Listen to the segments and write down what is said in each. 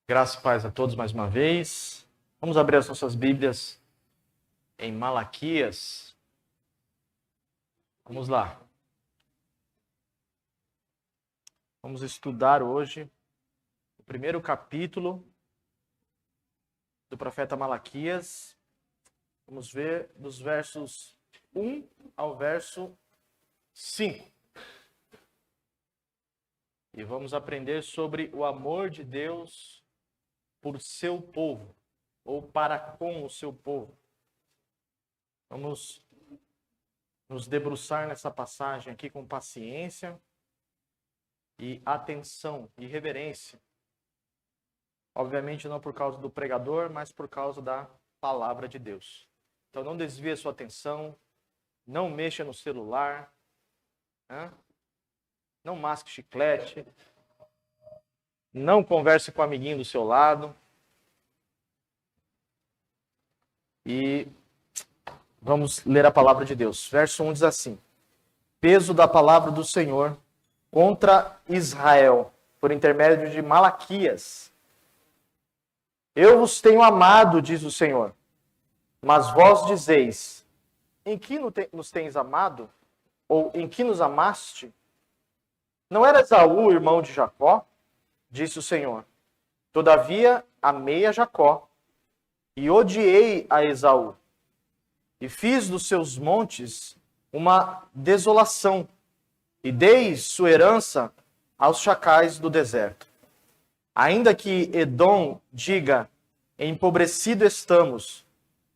Graça e paz a todos mais uma vez. Vamos abrir as nossas Bíblias em Malaquias. Vamos lá. Vamos estudar hoje o primeiro capítulo do profeta Malaquias. Vamos ver dos versos 1 ao verso 5. E vamos aprender sobre o amor de Deus por seu povo, ou para com o seu povo. Vamos nos debruçar nessa passagem aqui com paciência e atenção e reverência. Obviamente não por causa do pregador, mas por causa da palavra de Deus. Então não desvie a sua atenção, não mexa no celular, não masque chiclete, não converse com o amiguinho do seu lado. E vamos ler a palavra de Deus. Verso 1 diz assim: peso da palavra do Senhor contra Israel, por intermédio de Malaquias. Eu vos tenho amado, diz o Senhor, mas vós dizeis: em que nos tens amado? Ou em que nos amaste? Não era Esaú, irmão de Jacó? Disse o Senhor. Todavia amei a Jacó e odiei a Esaú. E fiz dos seus montes uma desolação, e dei sua herança aos chacais do deserto. Ainda que Edom diga: empobrecido estamos,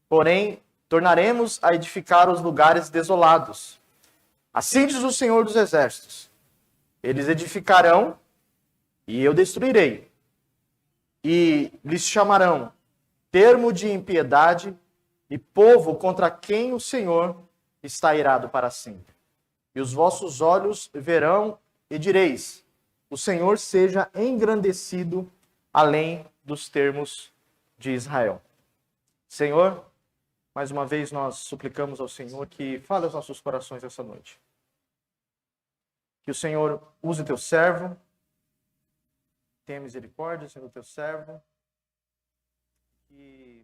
porém tornaremos a edificar os lugares desolados. Assim diz o Senhor dos Exércitos: eles edificarão, e eu destruirei, e lhes chamarão termo de impiedade e povo contra quem o Senhor está irado para sempre. E os vossos olhos verão e direis: o Senhor seja engrandecido além dos termos de Israel. Senhor, mais uma vez nós suplicamos ao Senhor que fale aos nossos corações essa noite. Que o Senhor use o teu servo, tenha misericórdia, Senhor, do teu servo. E,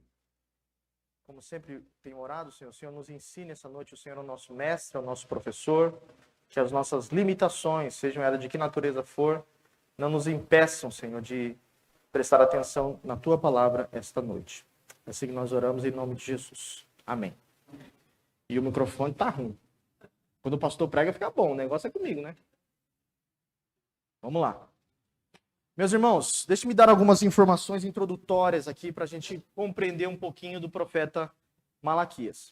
como sempre tenho orado, Senhor, o Senhor nos ensine essa noite, o Senhor é o nosso mestre, é o nosso professor, que as nossas limitações, sejam elas de que natureza for, não nos impeçam, Senhor, de prestar atenção na tua palavra esta noite. É assim que nós oramos em nome de Jesus. Amém. E o microfone tá ruim. Quando o pastor prega, fica bom. O negócio é comigo, né? Vamos lá. Meus irmãos, deixe-me dar algumas informações introdutórias aqui para a gente compreender um pouquinho do profeta Malaquias.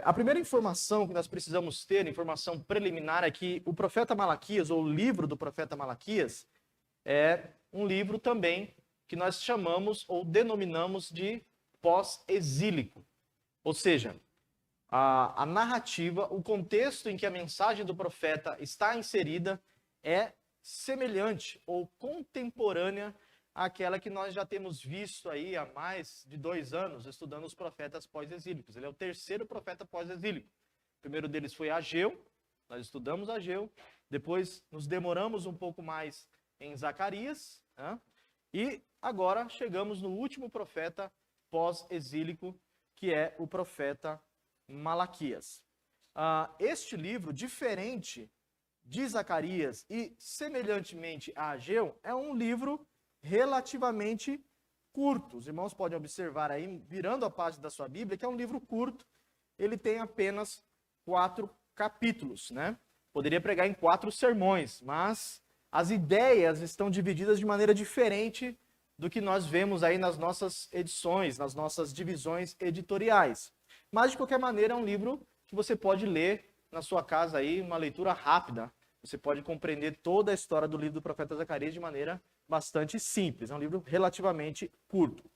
A primeira informação que nós precisamos ter, informação preliminar, é que o profeta Malaquias, ou o livro do profeta Malaquias, é um livro também que nós chamamos ou denominamos de pós-exílico. Ou seja, a narrativa, o contexto em que a mensagem do profeta está inserida é semelhante ou contemporânea àquela que nós já temos visto aí há mais de 2 anos estudando os profetas pós-exílicos. Ele é o terceiro profeta pós-exílico. O primeiro deles foi Ageu, nós estudamos Ageu, depois nos demoramos um pouco mais em Zacarias, e agora chegamos no último profeta pós-exílico, que é o profeta Malaquias. Este livro, diferente de Zacarias e semelhantemente a Ageu, é um livro relativamente curto. Os irmãos podem observar aí, virando a página da sua Bíblia, que é um livro curto. Ele tem apenas 4 capítulos, né? Poderia pregar em 4 sermões, mas as ideias estão divididas de maneira diferente do que nós vemos aí nas nossas edições, nas nossas divisões editoriais. Mas, de qualquer maneira, é um livro que você pode ler na sua casa aí, uma leitura rápida. Você pode compreender toda a história do livro do profeta Zacarias de maneira bastante simples. É um livro relativamente curto.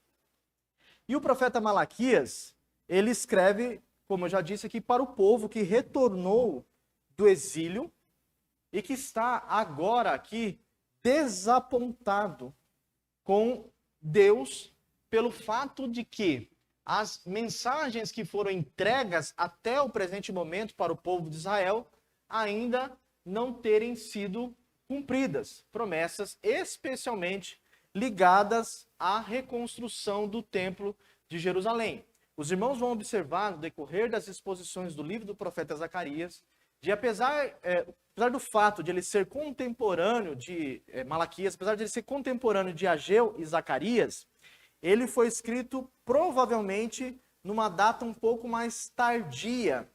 E o profeta Malaquias, ele escreve, como eu já disse aqui, para o povo que retornou do exílio e que está agora aqui desapontado com Deus pelo fato de que as mensagens que foram entregas até o presente momento para o povo de Israel ainda não terem sido cumpridas. Promessas especialmente ligadas à reconstrução do Templo de Jerusalém. Os irmãos vão observar no decorrer das exposições do livro do profeta Zacarias, de apesar do fato de ele ser contemporâneo de Malaquias, apesar de ele ser contemporâneo de Ageu e Zacarias, ele foi escrito provavelmente numa data um pouco mais tardia,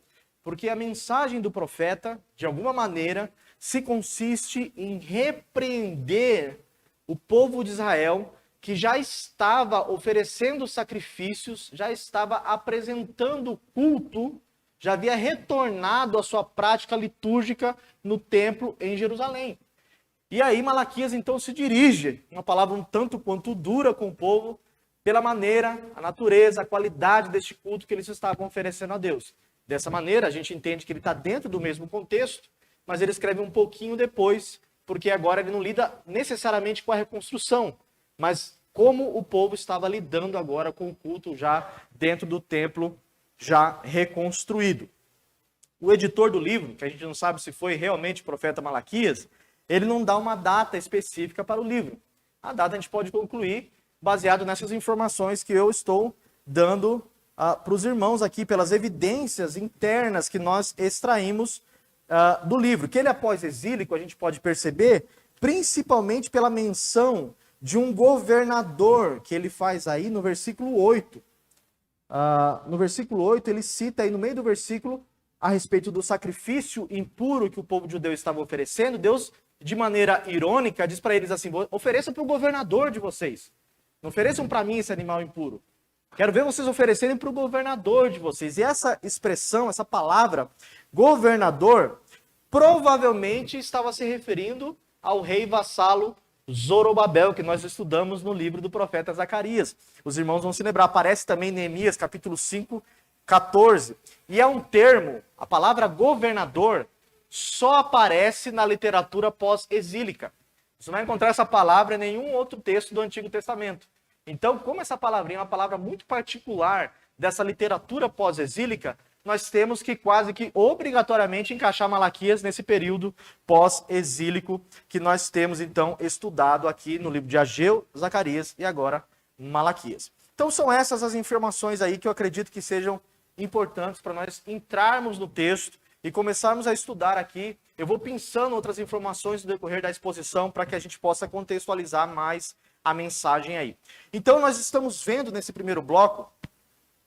porque a mensagem do profeta, de alguma maneira, se consiste em repreender o povo de Israel, que já estava oferecendo sacrifícios, já estava apresentando culto, já havia retornado à sua prática litúrgica no templo em Jerusalém. E aí Malaquias então se dirige, uma palavra um tanto quanto dura com o povo, pela maneira, a natureza, a qualidade deste culto que eles estavam oferecendo a Deus. Dessa maneira, a gente entende que ele está dentro do mesmo contexto, mas ele escreve um pouquinho depois, porque agora ele não lida necessariamente com a reconstrução, mas como o povo estava lidando agora com o culto já dentro do templo já reconstruído. O editor do livro, que a gente não sabe se foi realmente o profeta Malaquias, ele não dá uma data específica para o livro. A data a gente pode concluir baseado nessas informações que eu estou dando para os irmãos aqui, pelas evidências internas que nós extraímos do livro. Que ele é pós-exílico, a gente pode perceber, principalmente pela menção de um governador que ele faz aí no versículo 8. No versículo 8, ele cita aí no meio do versículo a respeito do sacrifício impuro que o povo judeu estava oferecendo. Deus, de maneira irônica, diz para eles assim: ofereçam para o governador de vocês. Não ofereçam para mim esse animal impuro. Quero ver vocês oferecerem para o governador de vocês. E essa expressão, essa palavra, governador, provavelmente estava se referindo ao rei vassalo Zorobabel, que nós estudamos no livro do profeta Zacarias. Os irmãos vão se lembrar, aparece também em Neemias, capítulo 5, 14. E é um termo, a palavra governador, só aparece na literatura pós-exílica. Você não vai encontrar essa palavra em nenhum outro texto do Antigo Testamento. Então, como essa palavrinha é uma palavra muito particular dessa literatura pós-exílica, nós temos que quase que obrigatoriamente encaixar Malaquias nesse período pós-exílico que nós temos então estudado aqui no livro de Ageu, Zacarias e agora Malaquias. Então são essas as informações aí que eu acredito que sejam importantes para nós entrarmos no texto e começarmos a estudar aqui. Eu vou pensando outras informações no decorrer da exposição para que a gente possa contextualizar mais a mensagem aí. Então nós estamos vendo nesse primeiro bloco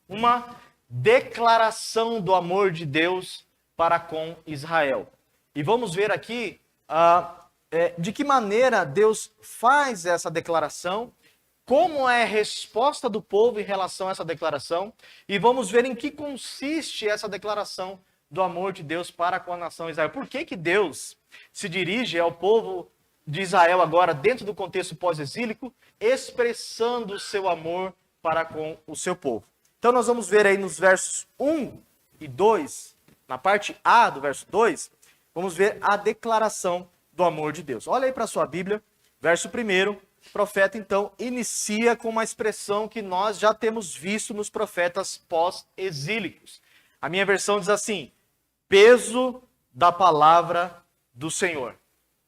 uma declaração do amor de Deus para com Israel. E vamos ver aqui de que maneira Deus faz essa declaração, como é a resposta do povo em relação a essa declaração, e vamos ver em que consiste essa declaração do amor de Deus para com a nação Israel. Por que que Deus se dirige ao povo de Israel agora, dentro do contexto pós-exílico, expressando o seu amor para com o seu povo? Então nós vamos ver aí nos versos 1 e 2, na parte A do verso 2, vamos ver a declaração do amor de Deus. Olha aí para a sua Bíblia, verso 1, o profeta então inicia com uma expressão que nós já temos visto nos profetas pós-exílicos. A minha versão diz assim: peso da palavra do Senhor.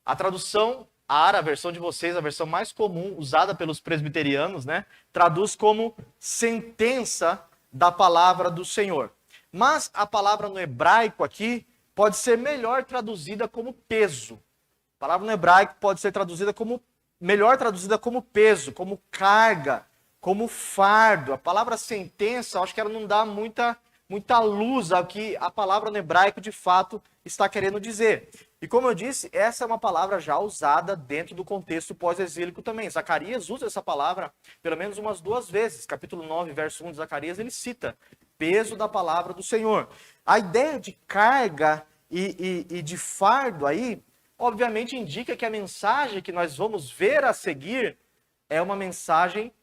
A tradução ARA, a versão de vocês, a versão mais comum usada pelos presbiterianos, né, traduz como sentença da palavra do Senhor. Mas a palavra no hebraico aqui pode ser melhor traduzida como peso. A palavra no hebraico pode ser melhor traduzida como peso, como carga, como fardo. A palavra sentença, acho que ela não dá muita luz ao que a palavra no hebraico de fato está querendo dizer. E como eu disse, essa é uma palavra já usada dentro do contexto pós-exílico também. Zacarias usa essa palavra pelo menos umas 2 vezes. Capítulo 9, verso 1 de Zacarias, ele cita peso da palavra do Senhor. A ideia de carga e de fardo aí, obviamente indica que a mensagem que nós vamos ver a seguir é uma mensagem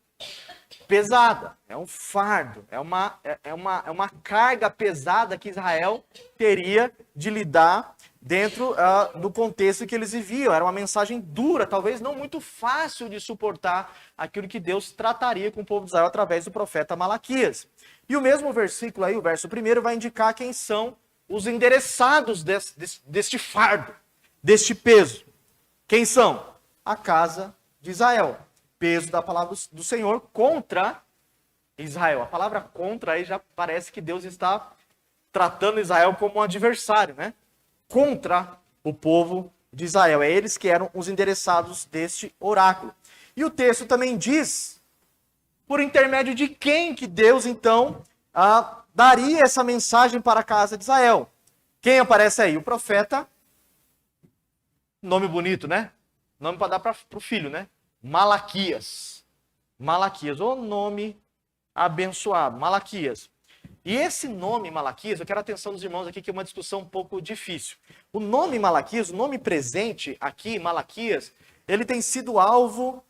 pesada, é um fardo, é uma carga pesada que Israel teria de lidar dentro do contexto que eles viviam. Era uma mensagem dura, talvez não muito fácil de suportar aquilo que Deus trataria com o povo de Israel através do profeta Malaquias. E o mesmo versículo aí, o verso 1, vai indicar quem são os endereçados deste fardo, deste peso. Quem são? A casa de Israel. peso da palavra do Senhor contra Israel. A palavra contra aí já parece que Deus está tratando Israel como um adversário, né? Contra o povo de Israel. É eles que eram os endereçados deste oráculo. E o texto também diz por intermédio de quem que Deus, então, daria essa mensagem para a casa de Israel. Quem aparece aí? O profeta, nome bonito, né? Nome para dar para o filho, né? Malaquias. Malaquias, o nome abençoado, Malaquias. E esse nome Malaquias, eu quero a atenção dos irmãos aqui, que é uma discussão um pouco difícil. O nome Malaquias, o nome presente aqui, Malaquias, ele tem sido alvo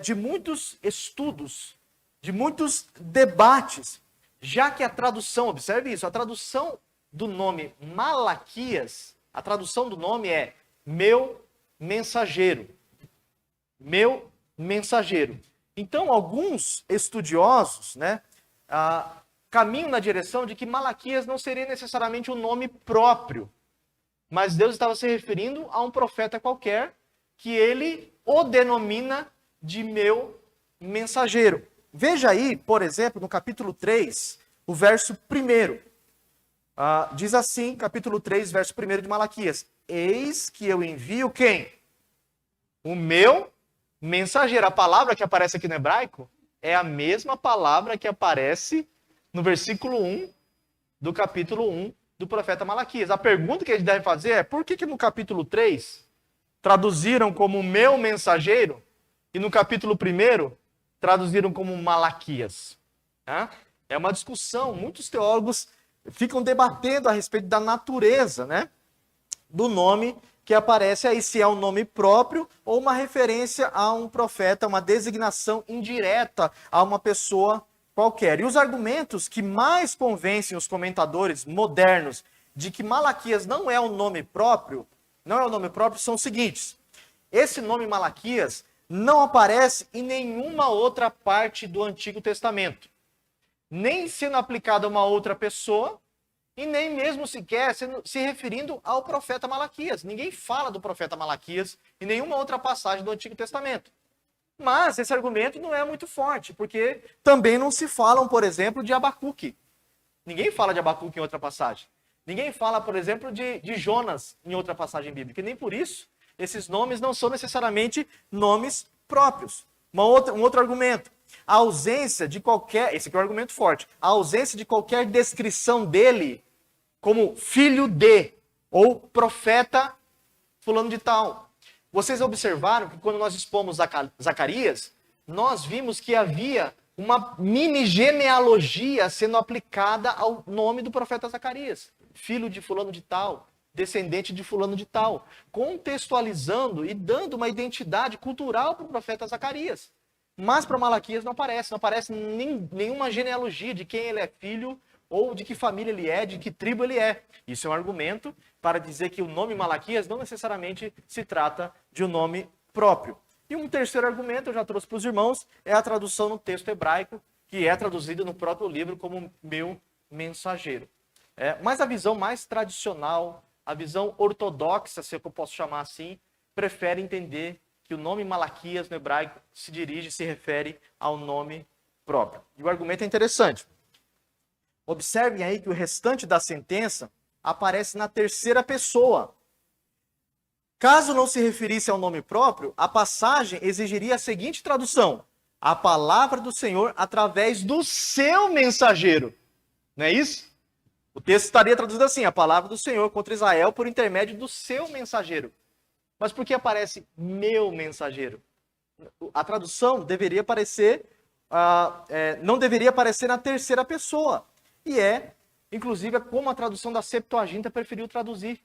de muitos estudos, de muitos debates, já que a tradução, observe isso, a tradução do nome Malaquias, a tradução do nome é meu mensageiro. Meu mensageiro. Então, alguns estudiosos, né, caminham na direção de que Malaquias não seria necessariamente um nome próprio, mas Deus estava se referindo a um profeta qualquer que ele o denomina de meu mensageiro. Veja aí, por exemplo, no capítulo 3, o verso 1. Diz assim, capítulo 3, verso 1 de Malaquias: eis que eu envio quem? O meu mensageiro. A palavra que aparece aqui no hebraico é a mesma palavra que aparece no versículo 1 do capítulo 1 do profeta Malaquias. A pergunta que a gente deve fazer é: por que no capítulo 3 traduziram como meu mensageiro e no capítulo 1 traduziram como Malaquias? É uma discussão. Muitos teólogos ficam debatendo a respeito da natureza, né, do nome que aparece aí, se é um nome próprio ou uma referência a um profeta, uma designação indireta a uma pessoa qualquer. E os argumentos que mais convencem os comentadores modernos de que Malaquias não é um nome próprio, são os seguintes: esse nome Malaquias não aparece em nenhuma outra parte do Antigo Testamento, nem sendo aplicado a uma outra pessoa, e nem mesmo sequer se referindo ao profeta Malaquias. Ninguém fala do profeta Malaquias em nenhuma outra passagem do Antigo Testamento. Mas esse argumento não é muito forte, porque também não se falam, por exemplo, de Abacuque. Ninguém fala de Abacuque em outra passagem. Ninguém fala, por exemplo, de Jonas em outra passagem bíblica. E nem por isso, esses nomes não são necessariamente nomes próprios. Um outro argumento: a ausência de qualquer, esse aqui é um argumento forte, a ausência de qualquer descrição dele como filho de, ou profeta fulano de tal. Vocês observaram que quando nós expomos Zacarias, nós vimos que havia uma mini genealogia sendo aplicada ao nome do profeta Zacarias. Filho de fulano de tal, descendente de fulano de tal, contextualizando e dando uma identidade cultural para o profeta Zacarias. Mas para Malaquias não aparece nenhuma genealogia de quem ele é filho, ou de que família ele é, de que tribo ele é. Isso é um argumento para dizer que o nome Malaquias não necessariamente se trata de um nome próprio. E um terceiro argumento, eu já trouxe para os irmãos, é a tradução no texto hebraico, que é traduzida no próprio livro como meu mensageiro. Mas a visão mais tradicional, a visão ortodoxa, se eu posso chamar assim, prefere entender que o nome Malaquias no hebraico se refere ao nome próprio. E o argumento é interessante. Observem aí que o restante da sentença aparece na terceira pessoa. Caso não se referisse ao nome próprio, a passagem exigiria a seguinte tradução: a palavra do Senhor através do seu mensageiro. Não é isso? O texto estaria traduzido assim: a palavra do Senhor contra Israel por intermédio do seu mensageiro. Mas por que aparece meu mensageiro? A tradução deveria aparecer, não deveria aparecer na terceira pessoa. E inclusive, como a tradução da Septuaginta preferiu traduzir,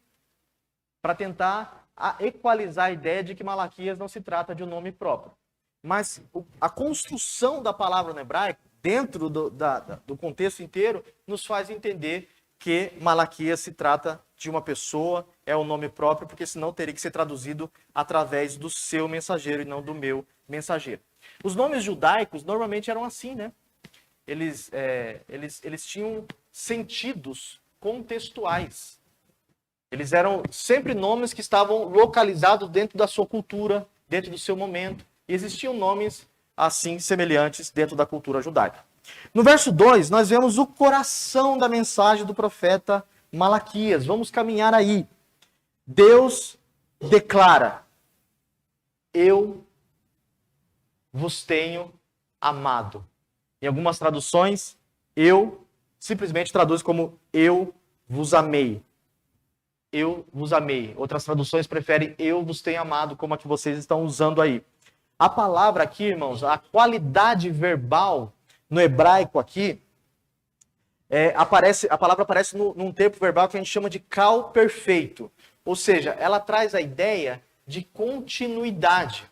para tentar equalizar a ideia de que Malaquias não se trata de um nome próprio. Mas a construção da palavra no hebraico, dentro do contexto inteiro, nos faz entender que Malaquias se trata de uma pessoa, é um nome próprio, porque senão teria que ser traduzido através do seu mensageiro e não do meu mensageiro. Os nomes judaicos normalmente eram assim, né? Eles tinham sentidos contextuais. Eles eram sempre nomes que estavam localizados dentro da sua cultura, dentro do seu momento. E existiam nomes assim semelhantes dentro da cultura judaica. No verso 2, nós vemos o coração da mensagem do profeta Malaquias. Vamos caminhar aí. Deus declara: eu vos tenho amado. Em algumas traduções, eu simplesmente traduz como eu vos amei. Eu vos amei. Outras traduções preferem eu vos tenho amado, como a que vocês estão usando aí. A palavra aqui, irmãos, a qualidade verbal no hebraico aqui, a palavra aparece num tempo verbal que a gente chama de cal perfeito. Ou seja, ela traz a ideia de continuidade.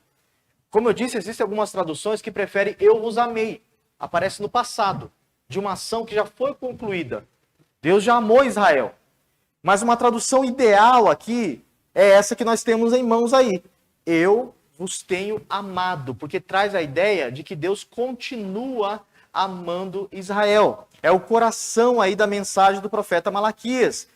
Como eu disse, existem algumas traduções que preferem eu vos amei. Aparece no passado, de uma ação que já foi concluída. Deus já amou Israel. Mas uma tradução ideal aqui é essa que nós temos em mãos aí. Eu vos tenho amado, porque traz a ideia de que Deus continua amando Israel. É o coração aí da mensagem do profeta Malaquias.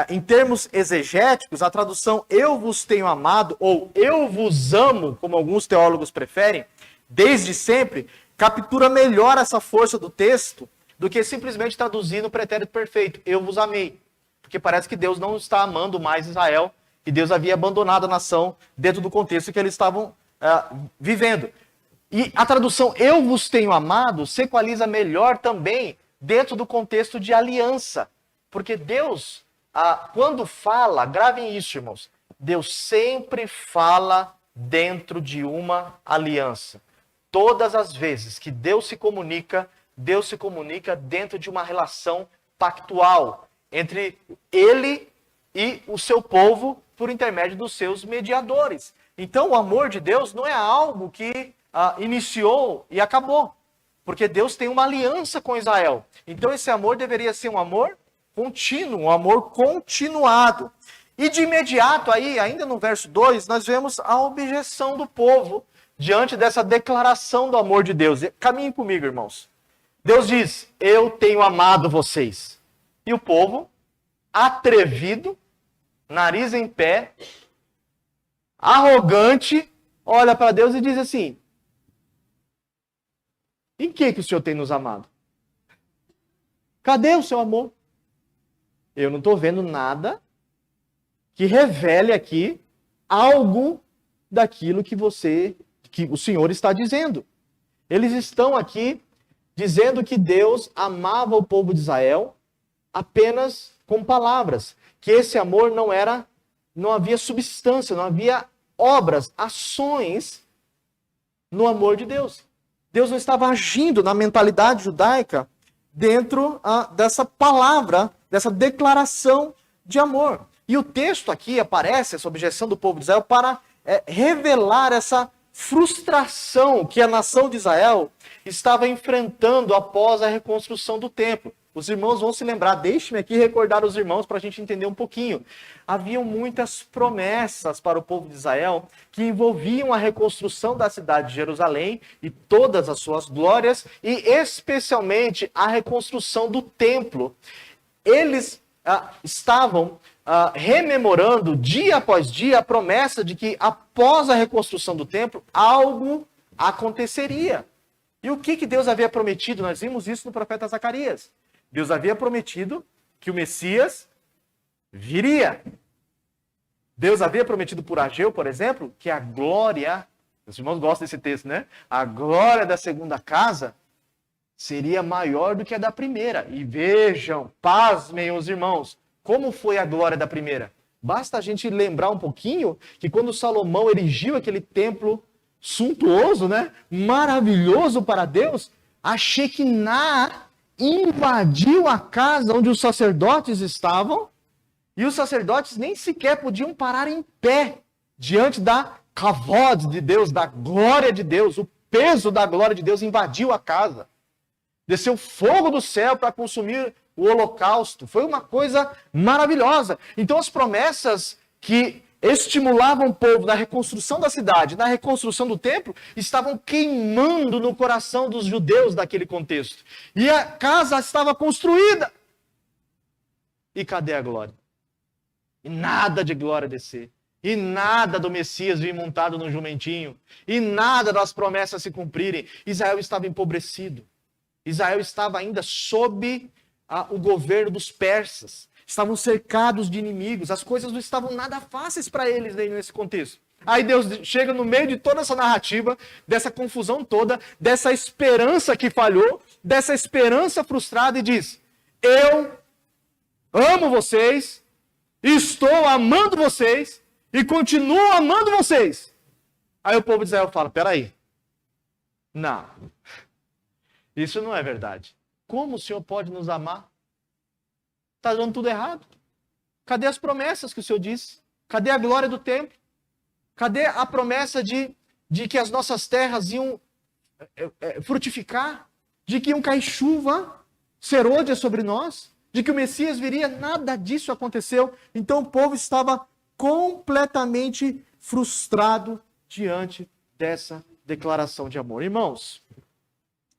Em termos exegéticos, a tradução eu vos tenho amado, ou eu vos amo, como alguns teólogos preferem, desde sempre, captura melhor essa força do texto do que simplesmente traduzir no pretérito perfeito, eu vos amei. Porque parece que Deus não está amando mais Israel, e Deus havia abandonado a nação dentro do contexto que eles estavam vivendo. E a tradução eu vos tenho amado se equaliza melhor também dentro do contexto de aliança. Porque Deus, quando fala, gravem isso, irmãos, Deus sempre fala dentro de uma aliança. Todas as vezes que Deus se comunica dentro de uma relação pactual entre Ele e o seu povo por intermédio dos seus mediadores. Então, o amor de Deus não é algo que iniciou e acabou, porque Deus tem uma aliança com Israel. Então, esse amor deveria ser um amor contínuo, um amor continuado. E de imediato aí, ainda no verso 2, nós vemos a objeção do povo diante dessa declaração do amor de Deus. Caminhem comigo, irmãos. Deus diz, eu tenho amado vocês. E o povo, atrevido, nariz em pé, arrogante, olha para Deus e diz assim, em que o Senhor tem nos amado? Cadê o seu amor? Eu não estou vendo nada que revele aqui algo daquilo que o Senhor está dizendo. Eles estão aqui dizendo que Deus amava o povo de Israel apenas com palavras, que esse amor não havia substância, não havia obras, ações no amor de Deus. Deus não estava agindo na mentalidade judaica dentro dessa palavra, dessa declaração de amor. E o texto aqui aparece, essa objeção do povo de Israel, para revelar essa frustração que a nação de Israel estava enfrentando após a reconstrução do templo. Os irmãos vão se lembrar, deixe-me aqui recordar os irmãos para a gente entender um pouquinho. Haviam muitas promessas para o povo de Israel que envolviam a reconstrução da cidade de Jerusalém e todas as suas glórias, e especialmente a reconstrução do templo. Eles estavam rememorando dia após dia a promessa de que após a reconstrução do templo, algo aconteceria. E o que Deus havia prometido? Nós vimos isso no profeta Zacarias. Deus havia prometido que o Messias viria. Deus havia prometido por Ageu, por exemplo, que a glória, os irmãos gostam desse texto, né? A glória da segunda casa seria maior do que a da primeira. E vejam, pasmem os irmãos, como foi a glória da primeira? Basta a gente lembrar um pouquinho que quando Salomão erigiu aquele templo suntuoso, né? Maravilhoso para Deus, a Shekinah invadiu a casa onde os sacerdotes estavam, e os sacerdotes nem sequer podiam parar em pé diante da kavod de Deus, da glória de Deus. O peso da glória de Deus invadiu a casa. Desceu fogo do céu para consumir o holocausto. Foi uma coisa maravilhosa. Então as promessas que estimulavam o povo na reconstrução da cidade, na reconstrução do templo, estavam queimando no coração dos judeus daquele contexto. E a casa estava construída. E cadê a glória? E nada de glória descer. e nada do Messias vir montado no jumentinho, e nada das promessas se cumprirem. Israel estava empobrecido. Israel estava ainda sob o governo dos persas. Estavam cercados de inimigos. As coisas não estavam nada fáceis para eles nesse contexto. Aí Deus chega no meio de toda essa narrativa, dessa confusão toda, dessa esperança que falhou, dessa esperança frustrada e diz: eu amo vocês, estou amando vocês e continuo amando vocês. Aí o povo de Israel fala: peraí, não, isso não é verdade. Como o Senhor pode nos amar? Está dando tudo errado. Cadê as promessas que o Senhor disse? Cadê a glória do templo? Cadê a promessa de que as nossas terras iam frutificar? De que iam cair chuva serôdia sobre nós? De que o Messias viria? Nada disso aconteceu. Então o povo estava completamente frustrado diante dessa declaração de amor. Irmãos,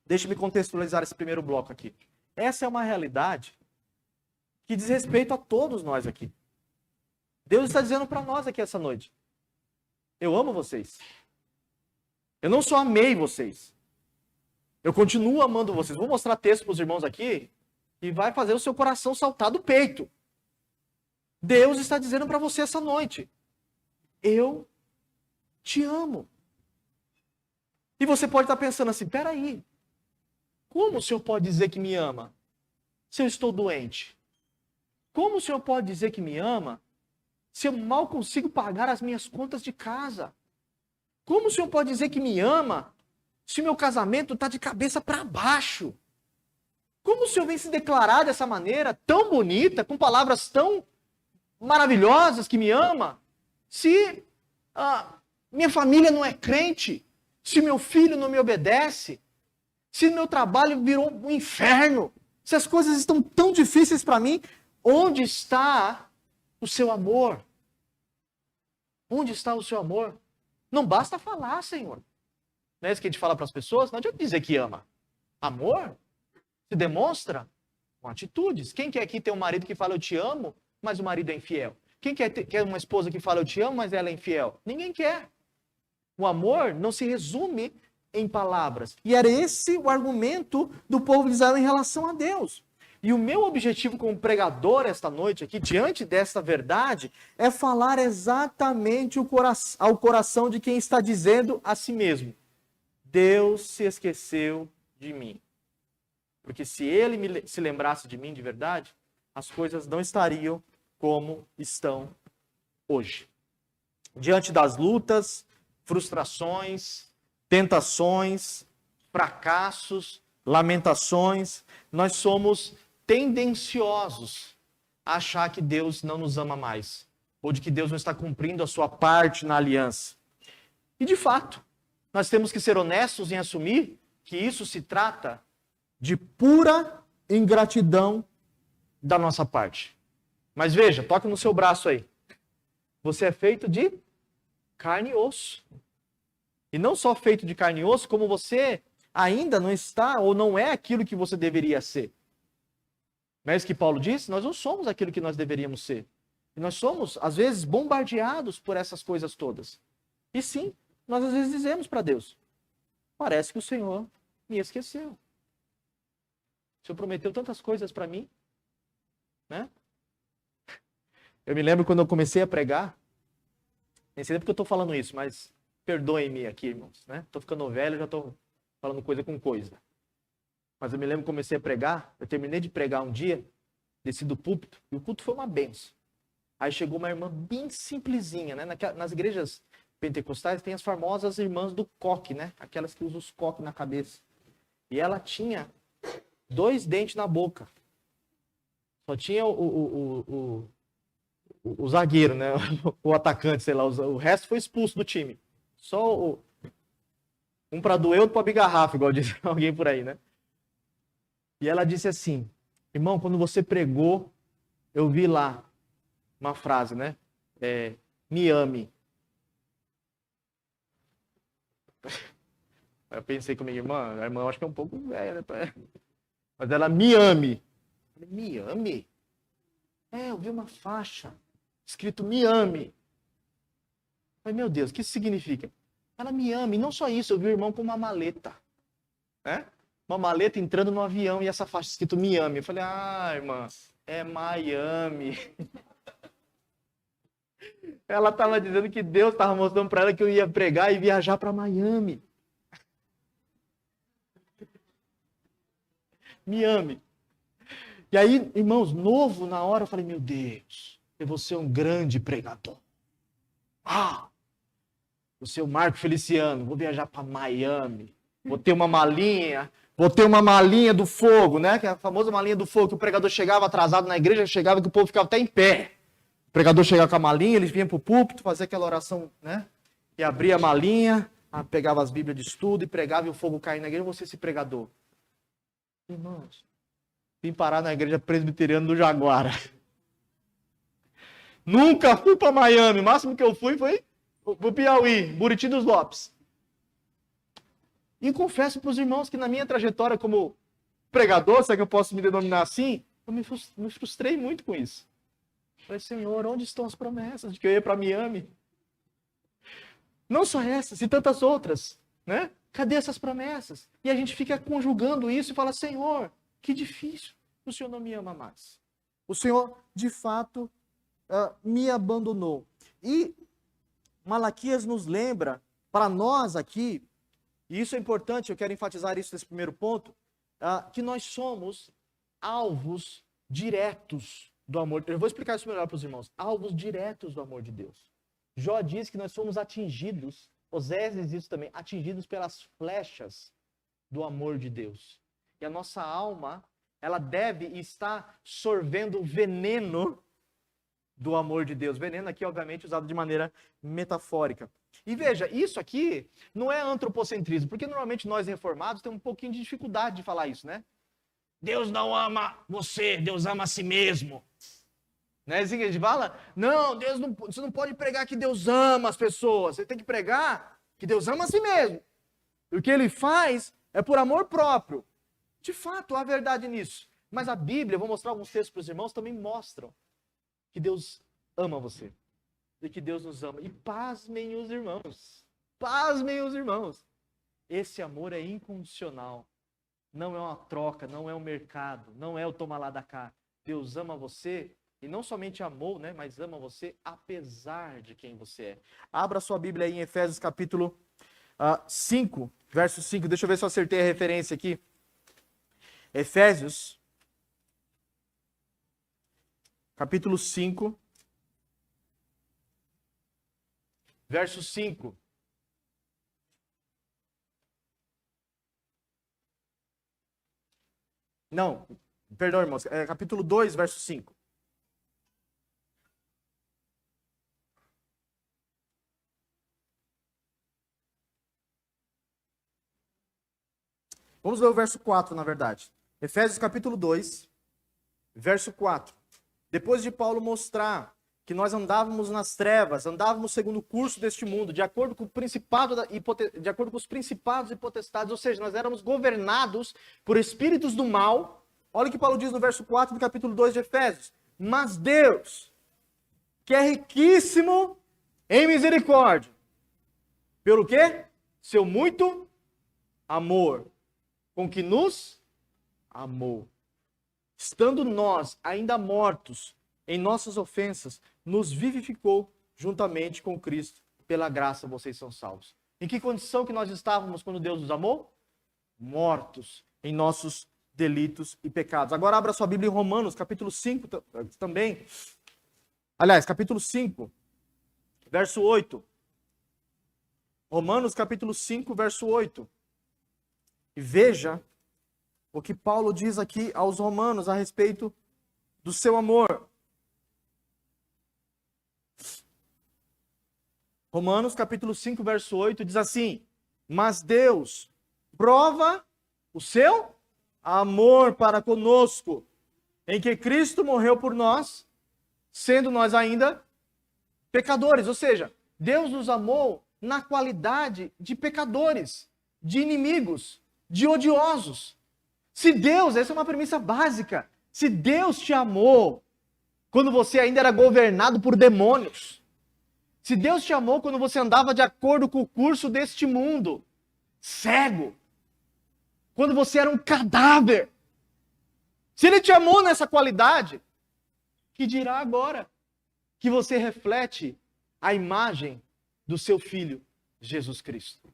deixe-me contextualizar esse primeiro bloco aqui. Essa é uma realidade que diz respeito a todos nós aqui. Deus está dizendo para nós aqui essa noite: eu amo vocês. Eu não só amei vocês, eu continuo amando vocês. Vou mostrar texto para os irmãos aqui e vai fazer o seu coração saltar do peito. Deus está dizendo para você essa noite: eu te amo. E você pode estar pensando assim: peraí, como o Senhor pode dizer que me ama se eu estou doente? Como o Senhor pode dizer que me ama se eu mal consigo pagar as minhas contas de casa? Como o Senhor pode dizer que me ama se o meu casamento está de cabeça para baixo? Como o Senhor vem se declarar dessa maneira tão bonita, com palavras tão maravilhosas que me ama, se minha família não é crente, se meu filho não me obedece, se meu trabalho virou um inferno, se as coisas estão tão difíceis para mim? Onde está o seu amor? Onde está o seu amor? Não basta falar, Senhor. Não é isso que a gente fala para as pessoas? Não adianta dizer que ama. Amor se demonstra com atitudes. Quem quer aqui ter um marido que fala eu te amo, mas o marido é infiel? Quem quer uma esposa que fala eu te amo, mas ela é infiel? Ninguém quer. O amor não se resume em palavras. E era esse o argumento do povo de Israel em relação a Deus. E o meu objetivo como pregador esta noite aqui, diante desta verdade, é falar exatamente ao coração de quem está dizendo a si mesmo: Deus se esqueceu de mim. Porque se ele se lembrasse de mim de verdade, as coisas não estariam como estão hoje. Diante das lutas, frustrações, tentações, fracassos, lamentações, nós somos tendenciosos a achar que Deus não nos ama mais, ou de que Deus não está cumprindo a sua parte na aliança. E de fato, nós temos que ser honestos em assumir que isso se trata de pura ingratidão da nossa parte. Mas veja, toque no seu braço aí. Você é feito de carne e osso. E não só feito de carne e osso, como você ainda não está ou não é aquilo que você deveria ser. Não é isso que Paulo disse? Nós não somos aquilo que nós deveríamos ser. E nós somos, às vezes, bombardeados por essas coisas todas. E sim, nós às vezes dizemos para Deus: parece que o Senhor me esqueceu. O Senhor prometeu tantas coisas para mim, né? Eu me lembro quando eu comecei a pregar, nem sei porque eu estou falando isso, mas perdoem-me aqui, irmãos, né? Estou ficando velho, já estou falando coisa com coisa. Mas eu me lembro que comecei a pregar, eu terminei de pregar um dia, desci do púlpito, e o culto foi uma benção. Aí chegou uma irmã bem simplesinha, né? Nas igrejas pentecostais tem as famosas irmãs do coque, né? Aquelas que usam os coques na cabeça. E ela tinha 2 dentes na boca. Só tinha o zagueiro, né? O atacante, sei lá. O resto foi expulso do time. Só um para doer, outro para bigarrafa, igual diz alguém por aí, né? E ela disse assim: irmão, quando você pregou, eu vi lá uma frase, né? Me ame. Eu pensei comigo: irmã, a irmã eu acho que é um pouco velha, né? Mas ela: me ame. Eu falei: me ame? Eu vi uma faixa escrito me ame. falei, meu Deus, o que isso significa? Ela me ama, e não só isso, eu vi o irmão com uma maleta. Né? Uma maleta entrando no avião e essa faixa escrito me ame. Eu falei, irmã, é Miami. Ela estava dizendo que Deus estava mostrando para ela que eu ia pregar e viajar para Miami. Me ame. E aí, irmãos, novo na hora, eu falei, meu Deus, eu vou ser um grande pregador. Vou ser o Marco Feliciano, vou viajar para Miami. Vou ter uma malinha do fogo, né? Que é a famosa malinha do fogo, que o pregador chegava atrasado na igreja, chegava que o povo ficava até em pé. O pregador chegava com a malinha, eles vinham para o púlpito, fazer aquela oração, né? E abria a malinha, pegava as bíblias de estudo e pregava e o fogo caía na igreja. Você esse pregador. Irmãos, vim parar na igreja presbiteriana do Jaguara. Nunca fui para Miami. O máximo que eu fui foi pro Piauí, Buriti dos Lopes. E confesso para os irmãos que na minha trajetória como pregador, se é que eu posso me denominar assim, eu me frustrei muito com isso. Falei, Senhor, onde estão as promessas de que eu ia para Miami? Não só essas, e tantas outras, né? Cadê essas promessas? E a gente fica conjugando isso e fala, Senhor, que difícil, o Senhor não me ama mais. O Senhor, de fato, me abandonou. E Malaquias nos lembra, para nós aqui, e isso é importante, eu quero enfatizar isso nesse primeiro ponto, que nós somos alvos diretos do amor. Eu vou explicar isso melhor para os irmãos. Alvos diretos do amor de Deus. Jó diz que nós somos atingidos, Osés diz isso também, atingidos pelas flechas do amor de Deus. E a nossa alma, ela deve estar sorvendo o veneno do amor de Deus. Veneno aqui, obviamente, usado de maneira metafórica. E veja, isso aqui não é antropocentrismo, porque normalmente nós reformados temos um pouquinho de dificuldade de falar isso, né? Deus não ama você, Deus ama a si mesmo. Não é assim que a gente fala? Não, Deus não, você não pode pregar que Deus ama as pessoas, você tem que pregar que Deus ama a si mesmo. E o que ele faz é por amor próprio. De fato, há verdade nisso. Mas a Bíblia, eu vou mostrar alguns textos para os irmãos, também mostram que Deus ama você. E que Deus nos ama. E pasmem os irmãos. Pasmem os irmãos. Esse amor é incondicional. Não é uma troca, não é um mercado, não é o toma lá da cá. Deus ama você e não somente amou, né, mas ama você apesar de quem você é. Abra sua Bíblia aí em Efésios capítulo 5, verso 5. Deixa eu ver se eu acertei a referência aqui. Efésios capítulo 5, verso 5. Não, perdão, irmãos. É capítulo 2, verso 5. Vamos ler o verso 4, na verdade. Efésios capítulo 2, verso 4. Depois de Paulo mostrar que nós andávamos nas trevas, andávamos segundo o curso deste mundo, de acordo com os principados e potestades, ou seja, nós éramos governados por espíritos do mal. Olha o que Paulo diz no verso 4 do capítulo 2 de Efésios. Mas Deus, que é riquíssimo em misericórdia, pelo quê? Seu muito amor, com que nos amou. Estando nós ainda mortos em nossas ofensas, nos vivificou juntamente com Cristo. Pela graça vocês são salvos. Em que condição que nós estávamos quando Deus nos amou? Mortos em nossos delitos e pecados. Agora abra sua Bíblia em Romanos, capítulo 5 também. Aliás, capítulo 5, verso 8. Romanos, capítulo 5, verso 8. E veja o que Paulo diz aqui aos romanos a respeito do seu amor. Romanos capítulo 5, verso 8 diz assim: mas Deus prova o seu amor para conosco, em que Cristo morreu por nós, sendo nós ainda pecadores. Ou seja, Deus nos amou na qualidade de pecadores, de inimigos, de odiosos. Se Deus, essa é uma premissa básica, se Deus te amou quando você ainda era governado por demônios, Se Deus te amou quando você andava de acordo com o curso deste mundo, cego, quando você era um cadáver, se Ele te amou nessa qualidade, que dirá agora que você reflete a imagem do seu Filho, Jesus Cristo?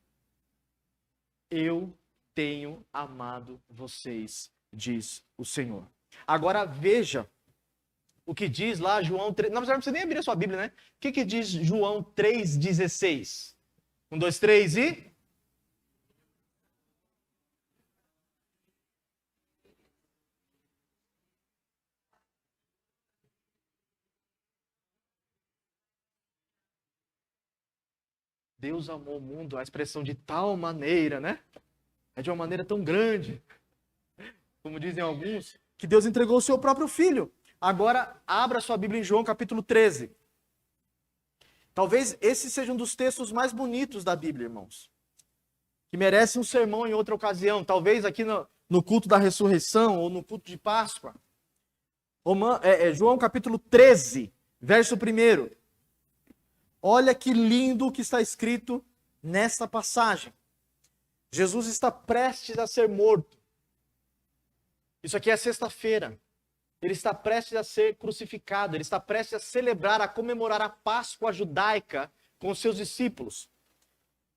Eu tenho amado vocês, diz o Senhor. Agora veja o que diz lá João 3. Não precisa nem abrir a sua Bíblia, né? O que diz João 3,16? 1, 2, 3 e... Deus amou o mundo, a expressão de tal maneira, né? É de uma maneira tão grande, como dizem alguns, que Deus entregou o seu próprio Filho. Agora, abra sua Bíblia em João capítulo 13. Talvez esse seja um dos textos mais bonitos da Bíblia, irmãos. Que merece um sermão em outra ocasião. Talvez aqui no culto da ressurreição ou no culto de Páscoa. João capítulo 13, verso 1. Olha que lindo o que está escrito nesta passagem. Jesus está prestes a ser morto. Isso aqui é sexta-feira. Ele está prestes a ser crucificado. Ele está prestes a celebrar, a comemorar a Páscoa judaica com os seus discípulos.